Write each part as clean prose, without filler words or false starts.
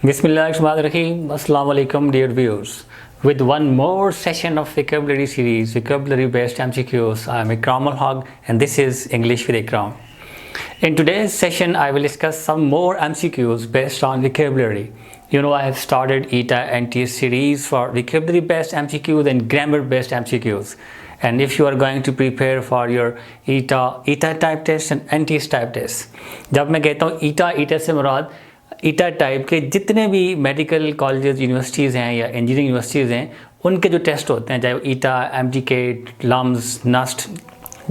Bismillahirrahmanirrahim. Assalamu alaikum dear viewers. With one more session of vocabulary series, vocabulary based MCQs, I am Ikram and this is English with Ikram. In today's session, I will discuss some more MCQs based on vocabulary. You know, I have started Etea NTS Series for vocabulary based MCQs and grammar based MCQs. And if you are going to prepare for your Etea type test and NTS type test, जब मैं कहता हूँ Etea से मुराद ईटा type के जितने भी medical colleges universities हैं या इंजीनियरिंग यूनिवर्सिटीज़ हैं, उनके जो टेस्ट होते हैं, चाहे ईटा, एमडीकेट, लम्स, नस्ट,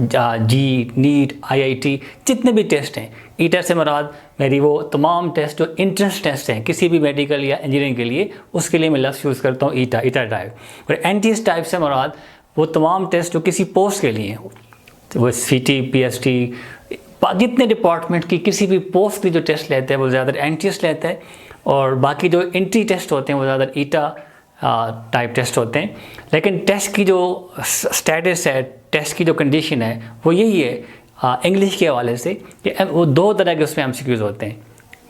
जी, नीट, आईआईटी, जितने भी टेस्ट हैं, ईटा से मुराद मेरी वो तमाम टेस्ट जो इंट्रेंस टेस्ट हैं किसी भी मेडिकल या इंजीनियरिंग के लिए, उसके लिए मैं लफ्ज़ यूज़ करता हूँ ईटा टाइप। और एनटीएस टाइप से मुराद वो तमाम टेस्ट जो किसी पोस्ट के लिए हैं, वो सीटी, पीएसटी, जितने डिपार्टमेंट की किसी भी पोस्ट की जो टेस्ट लेते हैं वो ज़्यादा एनटीएस लेता है, और बाकी जो एंट्री टेस्ट होते हैं वो ज़्यादा ईटा टाइप टेस्ट होते हैं। लेकिन टेस्ट की जो स्टेटस है, टेस्ट की जो कंडीशन है, वो यही है इंग्लिश के हवाले से कि वो दो तरह के उसमें एमसीक्यूज़ होते हैं,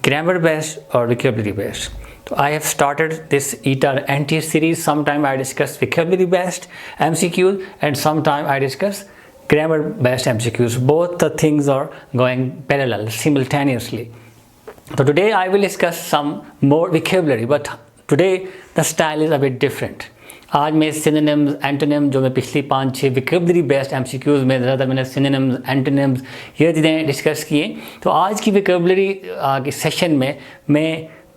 ग्रामर बेस्ड और vocabulary बेस्ड। तो I have started this eta NTS series. Sometime I discuss vocabulary based MCQs and sometime I discuss grammar based MCQs. Both the things are going parallel, simultaneously. So today I will discuss some more vocabulary, but today the style is a bit different. आज मैं synonyms, antonyms, जो मैं पिछली 5-6 vocabulary based MCQs में ज़्यादा मैंने synonyms, antonyms ये चीज़ें डिस्कस किए, तो आज की vocabulary की सेशन में मैं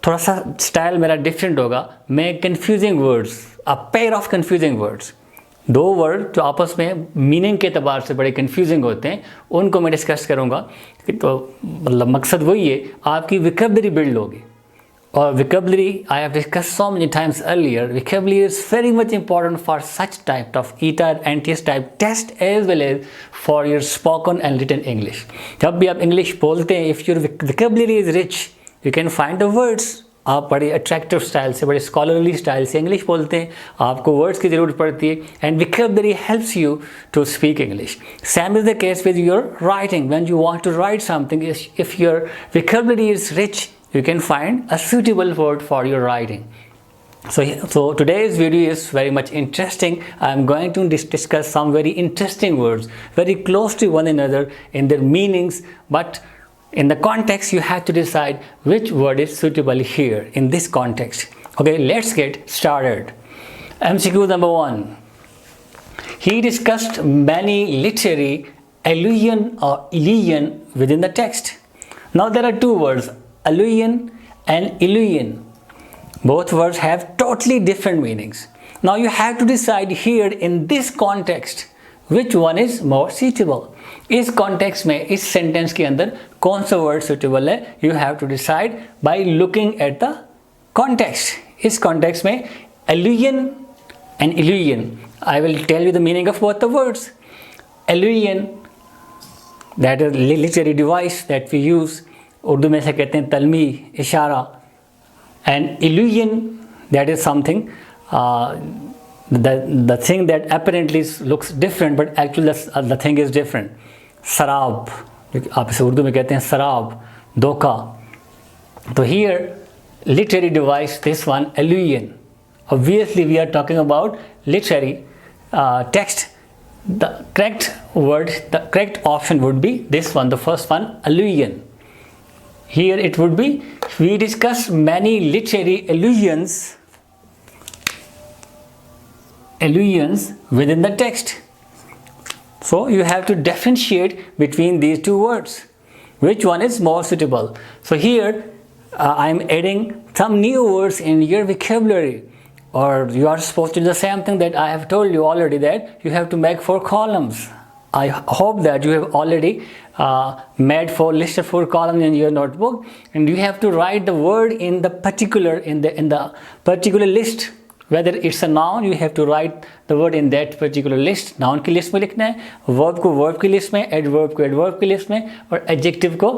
थोड़ा सा स्टाइल मेरा डिफरेंट होगा। मैं confusing words, a pair of confusing words, दो वर्ड जो आपस में मीनिंग के अतबार से बड़े कंफ्यूजिंग होते हैं, उनको मैं डिस्कस करूँगा। तो मतलब मकसद वही है, आपकी vocabulary बिल्ड होगी। और vocabulary, I have discussed so many times earlier, vocabulary is very much important for such type of ETA NTS type test as well as for your spoken and written English. जब भी आप English बोलते हैं, if your vocabulary is rich, you can find the words. आप बड़े attractive style से, बड़े scholarly style से इंग्लिश बोलते हैं, आपको वर्ड्स की ज़रूरत पड़ती है, and vocabulary helps you to speak English. Same is the case with your writing. When you want to write something, if your vocabulary is rich, you can find a suitable word for your writing. So today's video is very much interesting. I am going to discuss some very interesting words, very close to one another in their meanings, but in the context you have to decide which word is suitable here in this context. Okay, let's get started. MCQ number 1. He discussed many literary allusion or illusion within the text. Now there are two words, allusion and illusion. Both words have totally different meanings. Now you have to decide here in this context which one is more suitable. इस context में, इस sentence के अंदर कौन सा word suitable है, you have to decide by looking at the context. इस context में allusion and illusion, I will tell you the meaning of both the words. Allusion, that is literary device that we use, Urdu में से कहते हैं तलमी, इशारा, and illusion, that is something the thing that apparently looks different but actually the thing is different. शराब, आप इसे उर्दू में कहते हैं शराब, धोखा। तो here literary device, this one allusion. Obviously we are talking about literary text. The correct word, the correct option would be this one, the first one, allusion. Here it would be, we discuss many literary allusions within the text. So you have to differentiate between these two words. Which one is more suitable? So here I am adding some new words in your vocabulary, or you are supposed to do the same thing that I have told you already, that you have to make 4 columns. I hope that you have already made listed 4 columns in your notebook, and you have to write the word in the particular list. Whether it's a noun, you have to write the word in that particular list. Noun की list में लिखना है, verb को verb की list में, adverb को adverb की list में, और adjective को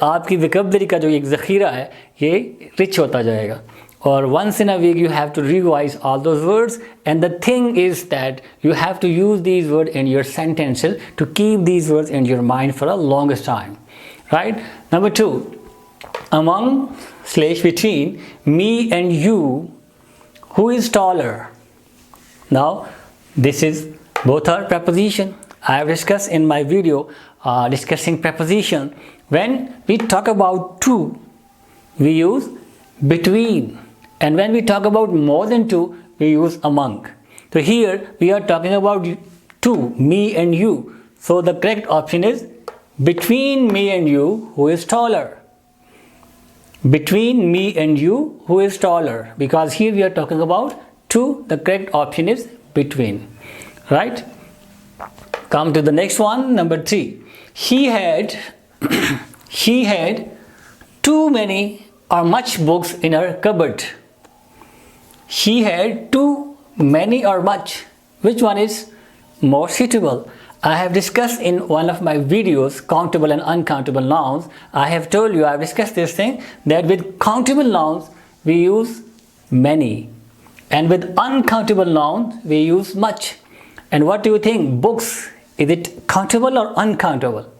आपकी vocabulary का जो एक ज़ख़ीरा है ये rich होता जाएगा। और once in a week you have to revise all those words, and the thing is that you have to use these words in your sentences to keep these words in your mind for a longest time, right? Number 2, among slash between me and you, who is taller? Now this is both are preposition. I have discussed in my video discussing preposition. When we talk about two, we use between, and when we talk about more than two, we use among. So here we are talking about two, me and you. So the correct option is between me and you, who is taller. Between me and you, who is taller, because here we are talking about two. The correct option is between, right? Come to the next one, number 3. He had he had too many or much books in her cupboard. He had too many or much. Which one is more suitable? I have discussed in one of my videos countable and uncountable nouns. I have told you, I have discussed this thing, that with countable nouns we use many, and with uncountable nouns we use much. And what do you think? Books, is it countable or uncountable?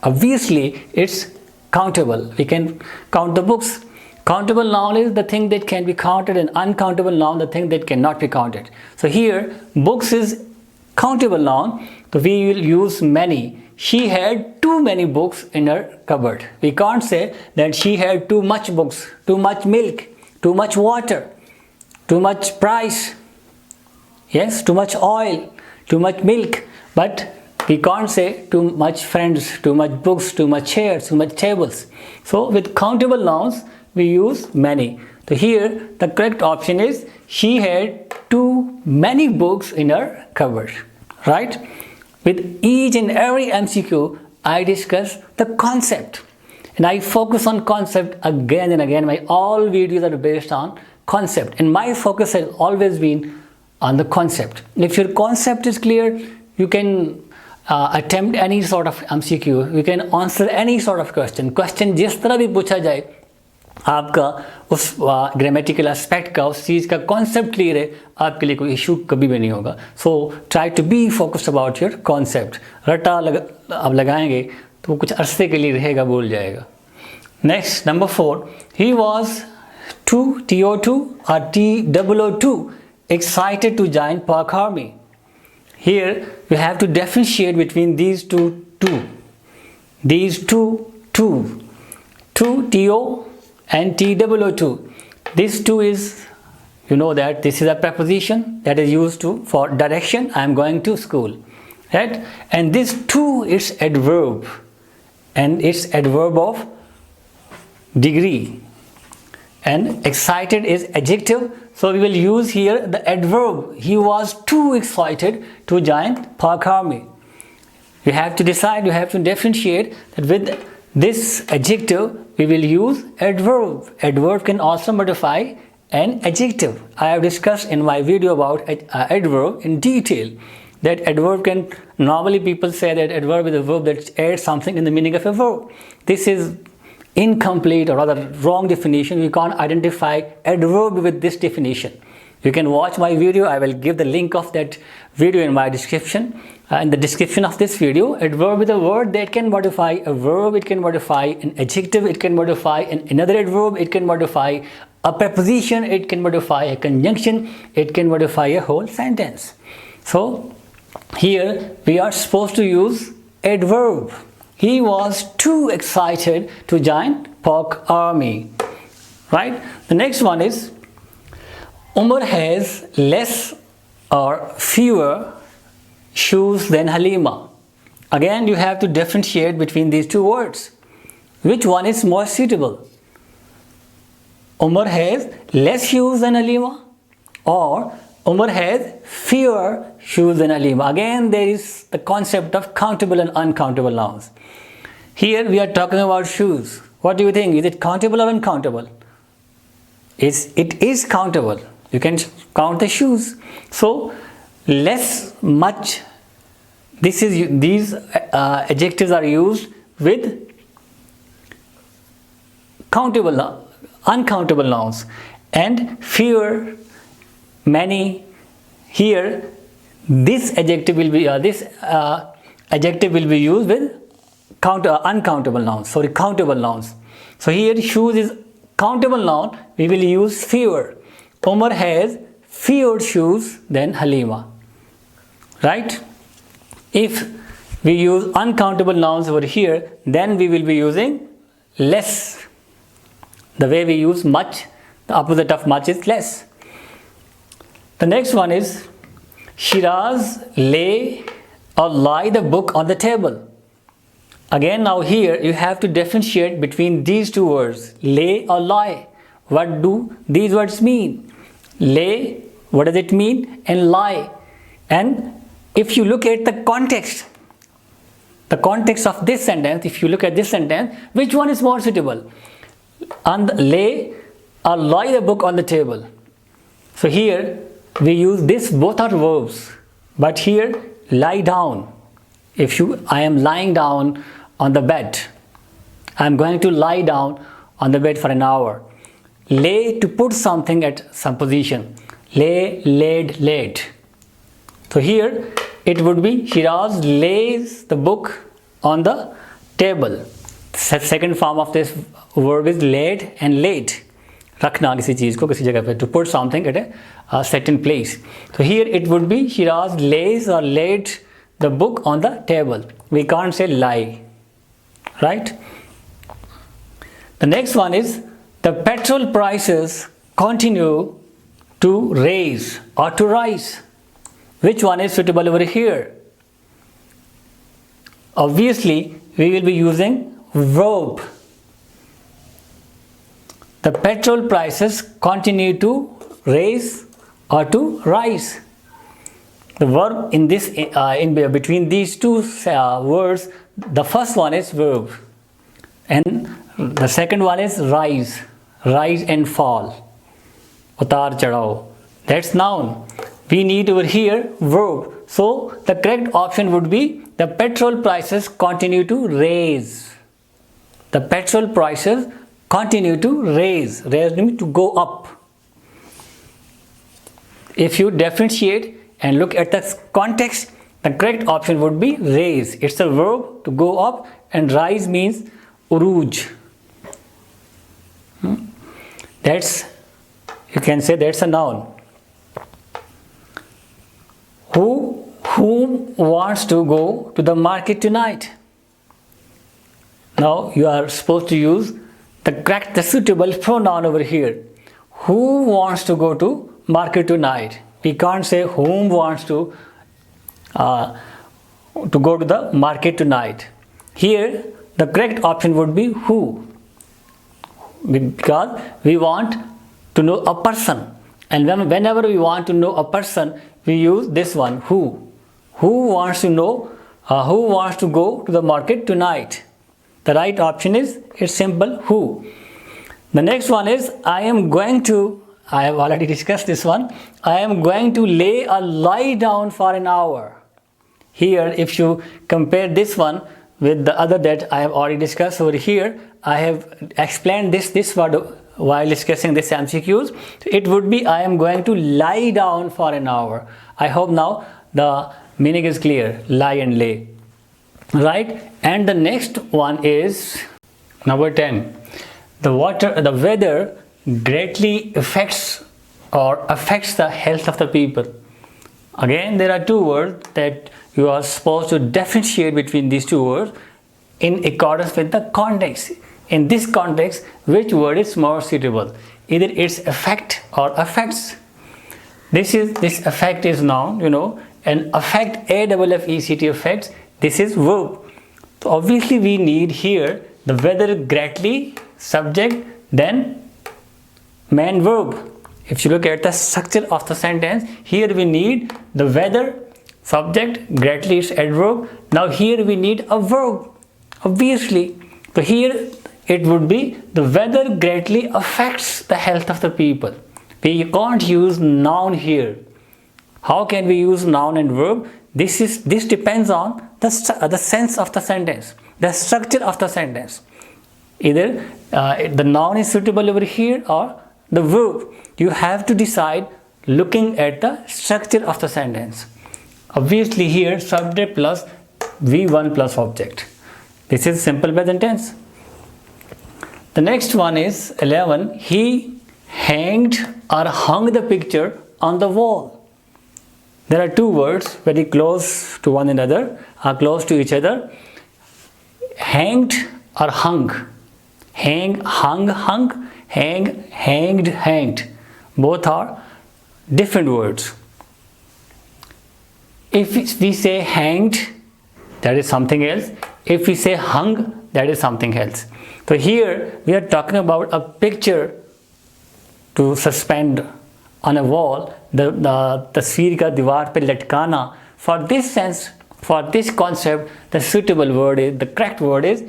Obviously it's countable. We can count the books. Countable noun is the thing that can be counted, and uncountable noun the thing that cannot be counted. So here books is countable noun, so we will use many. She had too many books in her cupboard. We can't say that she had too much books, too much milk, too much water, too much price, yes, too much oil, too much milk. But we can't say too much friends, too much books, too much chairs, too much tables. So with countable nouns we use many. So here the correct option is she had too many books in her cupboard, right? With each and every MCQ I discuss the concept, and I focus on concept again and again. My all videos are based on concept, and my focus has always been on the concept. If your concept is clear, you can attempt any sort of MCQ, you can answer any sort of question. Question जिस तरह भी पूछा जाए, आपका उस grammatical aspect का, उस चीज़ का कॉन्सेप्ट क्लियर है, आपके लिए कोई इशू कभी भी नहीं होगा. So try to be focused about your concept. रटा अब लगाएंगे तो वो कुछ अरसे के लिए रहेगा, भूल जाएगा. Next number 4. He was TO2 or TOO2 excited to join Park Army. Here we have to differentiate between these two. These two TO and TOO2. This two is, you know that this is a preposition that is used for direction. I am going to school, right? And this two is adverb, and it's adverb of degree, and excited is adjective. So we will use here the adverb. He was too excited to join Park Army. You have to decide, you have to differentiate that with this adjective we will use adverb. Adverb can also modify an adjective. I have discussed in my video about adverb in detail, that adverb can, normally people say that adverb is a verb that adds something in the meaning of a verb. This is incomplete, or rather wrong definition. We can't identify adverb with this definition. You can watch my video. I will give the link of that video in my description. In the description of this video, adverb is a word that can modify a verb, it can modify an adjective, it can modify another adverb, it can modify a preposition, it can modify a conjunction, it can modify a whole sentence. So here we are supposed to use adverb. He was too excited to join Park Army, right? The next one is Umar has less or fewer shoes than Halima. Again, you have to differentiate between these two words. Which one is more suitable? Umar has less shoes than Halima, or Umar has fewer shoes than Halima. Again, there is the concept of countable and uncountable nouns. Here we are talking about shoes. What do you think? Is it countable or uncountable? It is countable. You can count the shoes. So less, much, these adjectives are used with countable, uncountable nouns, and fewer, many. Here this adjective will be used with uncountable nouns, countable nouns. So here shoes is countable noun, we will use fewer. Umar has fewer shoes than Halima, right? If we use uncountable nouns over here, then we will be using less. The way we use much, the opposite of much is less. The next one is Shiraz lay or lie the book on the table. Again, now here you have to differentiate between these two words, lay or lie. What do these words mean? Lay, what does it mean? And lie. And if you look at the context of this sentence, if you look at this sentence, which one is more suitable? Lay or lie the book on the table. So here we use this, both are verbs, but here lie down. I am lying down on the bed, I am going to lie down on the bed for an hour. Lay, to put something at some position. Lay, laid, laid. So here it would be Shiraz lays the book on the table. The second form of this verb is laid and laid. रखना किसी चीज़ को किसी जगह पे, to put something at a certain place. So here it would be Shiraz lays or laid the book on the table. We can't say lie, right? The next one is the petrol prices continue to raise or to rise. Which one is suitable over here? Obviously, we will be using verb. The petrol prices continue to raise or to rise. The verb in this between these two words, the first one is verb, and the second one is rise, rise and fall. Utar chadao. That's noun. We need over here verb. So the correct option would be the petrol prices continue to raise. The petrol prices continue to raise. Raise means to go up. If you differentiate and look at the context, the correct option would be raise. It's a verb to go up, and rise means uruj. You can say that's a noun. Whom wants to go to the market tonight? Now you are supposed to use the suitable pronoun over here. Who wants to go to market tonight? We can't say whom wants to go to the market tonight. Here the correct option would be who, because we want to know a person, and whenever we want to know a person, we use this one, who. Who wants to know? Who wants to go to the market tonight? The right option is, it's simple, who. The next one is I have already discussed this one. I am going to lay or lie down for an hour. Here, if you compare this one with the other that I have already discussed over here, I have explained this word while discussing this MCQs. It would be I am going to lie down for an hour. I hope now the meaning is clear, lie and lay, right? And the next one is number 10. The weather greatly affects the health of the people. Again, there are two words that you are supposed to differentiate between these two words in accordance with the context. In this context, which word is more suitable? Either it's affect or affects. This affect is noun, and affect, AFFECT affects, this is verb. So obviously we need here the weather greatly, subject, then main verb. If you look at the structure of the sentence, here we need the weather, subject, greatly is adverb. Now here we need a verb, obviously. So here it would be the weather greatly affects the health of the people. We can't use noun here. How can we use noun and verb? This depends on the sense of the sentence, the structure of the sentence. Either the noun is suitable over here or the verb. You have to decide looking at the structure of the sentence. Obviously here subject plus V1 plus object. This is simple present tense. The next one is 11. He hanged or hung the picture on the wall. There are two words very close to one another, are close to each other. Hanged or hung. Hang, hung, hung. Hang, hanged, hanged. Both are different words. If we say hanged, that is something else. If we say hung, that is something else. So here we are talking about a picture to suspend on a wall, the तस्वीर का दीवार पे लटकाना. For this sense, for this concept, the suitable word is, the correct word is,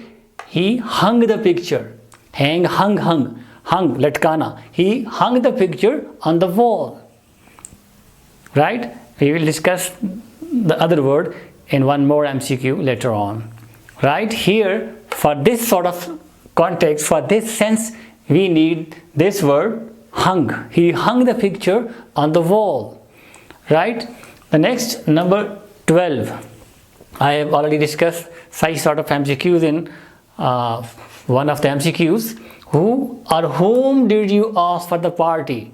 he hung the picture. Hang, hung, hung, hung, latkana. He hung the picture on the wall. Right? We will discuss the other word in one more MCQ later on. Right? Here, for this sort of context, for this sense, we need this word hung. He hung the picture on the wall. Right? The next, number 12. I have already discussed such sort of MCQs in one of the MCQs. Who or whom did you ask for the party?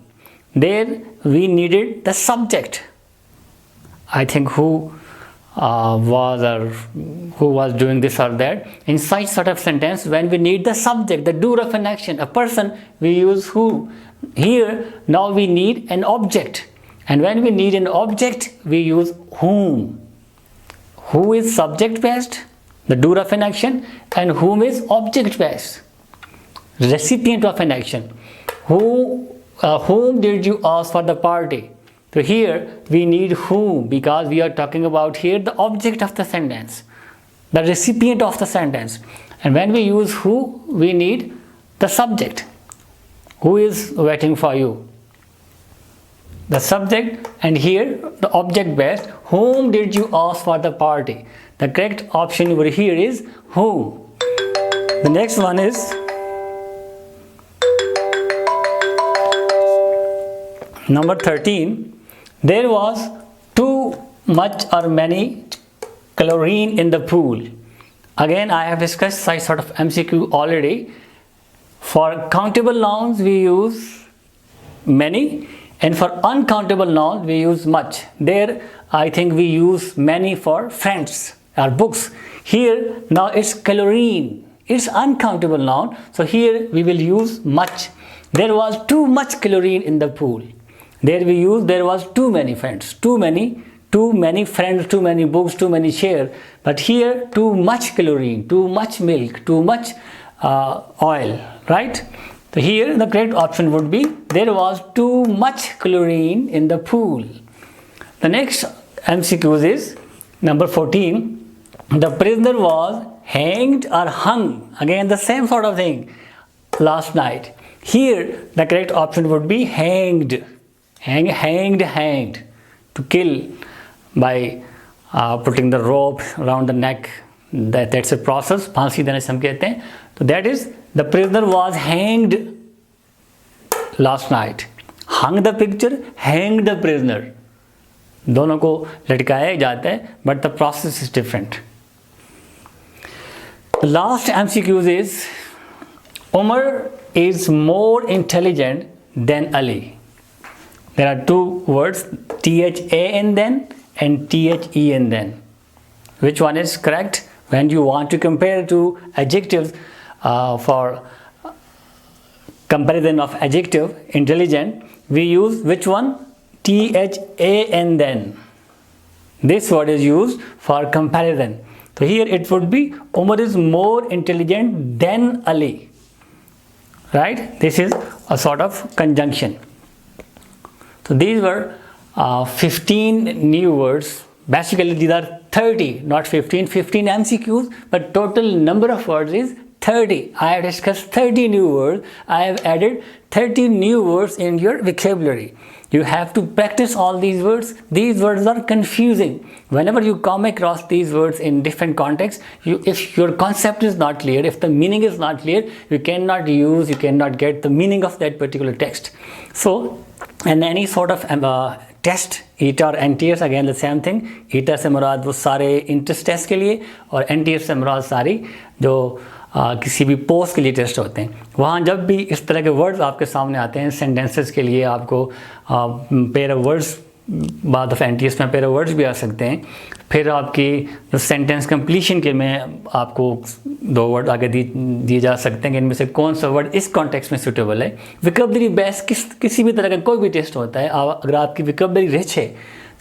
There we needed the subject. I think who was doing this or that. In such sort of sentence, when we need the subject, the doer of an action, a person, we use who. Here, now we need an object. And when we need an object, we use whom. Who is subject based, the doer of an action, and whom is object based, recipient of an action. Whom did you ask for the party? So here we need whom, because we are talking about here the object of the sentence, the recipient of the sentence. And when we use who, we need the subject. Who is waiting for you? The subject, and here the object based. Whom did you ask for the party? The correct option over here is whom. The next one is number 13. There was too much or many chlorine in the pool. Again, I have discussed such sort of MCQ already. For countable nouns, we use many. And for uncountable nouns, we use much. There, I think we use many for friends or books. Here, now it's chlorine. It's uncountable noun. So here we will use much. There was too much chlorine in the pool. There we use there was too many friends. Too many friends, too many books, too many chairs. But here, too much chlorine, too much milk, too much oil. Right? So here the correct option would be there was too much chlorine in the pool. The next MCQ is number 14. The prisoner was hanged or hung. Again the same sort of thing last night. Here the correct option would be hanged. Hanged. To kill by putting the rope around the neck. That's a process. फांसी देने से हम कहते हैं. So that is, the prisoner was hanged last night. Hung the picture, hanged the prisoner. दोनों को लटकाया जाता है, but the process is different. The last MCQ is, Umar is more intelligent than Ali. There are two words, THAN then and THEN then. Which one is correct? When you want to compare two adjectives for comparison of adjective, intelligent, we use which one? THAN then. This word is used for comparison. So here it would be Umar is more intelligent than Ali. Right? This is a sort of conjunction. So these were 15 new words. Basically these are 30, not 15 MCQs, but total number of words is 30. I have discussed 30 new words. I have added 30 new words in your vocabulary. You have to practice all these words. These words are confusing. Whenever you come across these words in different contexts, if your concept is not clear, if the meaning is not clear, you cannot get the meaning of that particular text. So, in any sort of test, Etea और NTS, again the same thing. Etea से मुराद वो सारे NTS test के लिए और NTS से मुराद सारी जो किसी भी पोस्ट के लिए टेस्ट होते हैं, वहाँ जब भी इस तरह के वर्ड्स आपके सामने आते हैं सेंटेंसेस के लिए, आपको पेयर ऑफ वर्ड्स, बाद ऑफ NTS में पेयर ऑफ वर्ड्स भी आ सकते हैं, फिर आपकी जो सेंटेंस कंप्लीशन के में आपको 2 वर्ड आगे दिए जा सकते हैं कि इनमें से कौन सा वर्ड इस कॉन्टेक्स्ट में सूटेबल है। विकेबलरी बेस्ड किसी भी तरह का कोई भी टेस्ट होता है, अगर आपकी विकेबलरी रिच है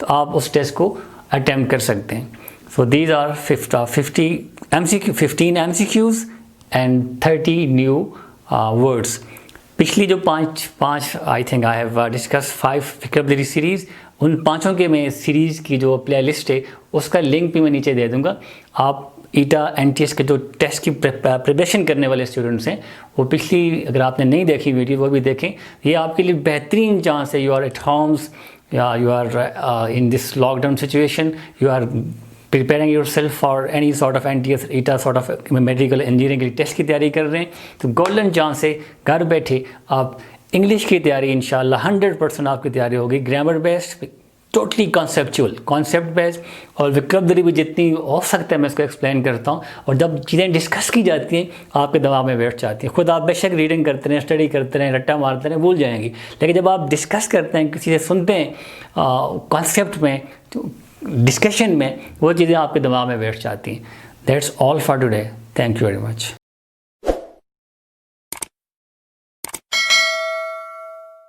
तो आप उस टेस्ट को अटैम्प्ट कर सकते हैं। So these are 15 MCQs and 30 new words. पिछली जो पाँच I think I have discuss 5 vocabulary series, उन पाँचों के मैं सीरीज़ की जो प्ले लिस्ट है उसका लिंक भी मैं नीचे दे दूँगा। आप ईटा NTS के जो टेस्ट की प्रिपरेशन करने वाले स्टूडेंट्स हैं वो पिछली, अगर आपने नहीं देखी वीडियो वो भी देखें। ये आपके लिए बेहतरीन चांस है। यू आर एट होम्स या you are in this lockdown situation, you are preparing yourself for any sort of NTS ETEA sort of medical engineering के टेस्ट की तैयारी कर रहे हैं, तो गोल्डन चांस है। घर बैठे आप इंग्लिश की तैयारी इंशाल्लाह 100% आपकी तैयारी होगी। Grammar based, totally conceptual, concept based, और विकेबलरी भी जितनी हो सकता है मैं इसको एक्सप्लेन करता हूँ। और जब चीज़ें डिस्कस की जाती हैं आपके दिमाग में बैठ जाती हैं। खुद आप बेशक रीडिंग करते रहें, स्टडी करते रहें, रट्टा मारते रहें, भूल जाएंगी, लेकिन जब आप डिस्कस करते हैं, किसी से सुनते हैं कॉन्सेप्ट में, डिस्कशन में, वो चीज़ें आपके दिमाग में बैठ जाती हैं। That's all for today. Thank you very much.